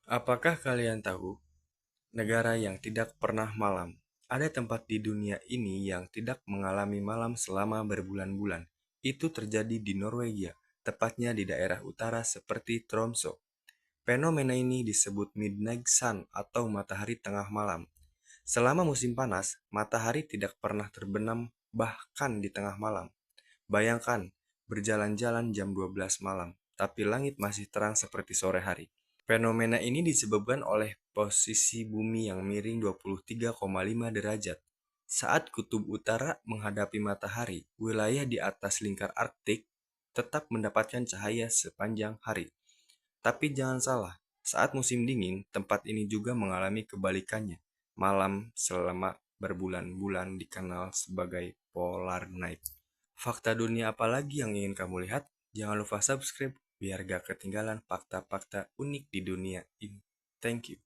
Apakah kalian tahu negara yang tidak pernah malam? Ada tempat di dunia ini yang tidak mengalami malam selama berbulan-bulan. Itu terjadi di Norwegia, tepatnya di daerah utara seperti Tromsø. Fenomena ini disebut midnight sun atau matahari tengah malam. Selama musim panas, matahari tidak pernah terbenam bahkan di tengah malam. Bayangkan, berjalan-jalan jam 12 malam, tapi langit masih terang seperti sore hari. Fenomena ini disebabkan oleh posisi bumi yang miring 23,5 derajat. Saat kutub utara menghadapi matahari, wilayah di atas lingkar Arktik tetap mendapatkan cahaya sepanjang hari. Tapi jangan salah, saat musim dingin, tempat ini juga mengalami kebalikannya. Malam selama berbulan-bulan dikenal sebagai polar night. Fakta dunia apa lagi yang ingin kamu lihat? Jangan lupa subscribe biar gak ketinggalan fakta-fakta unik di dunia ini. Thank you.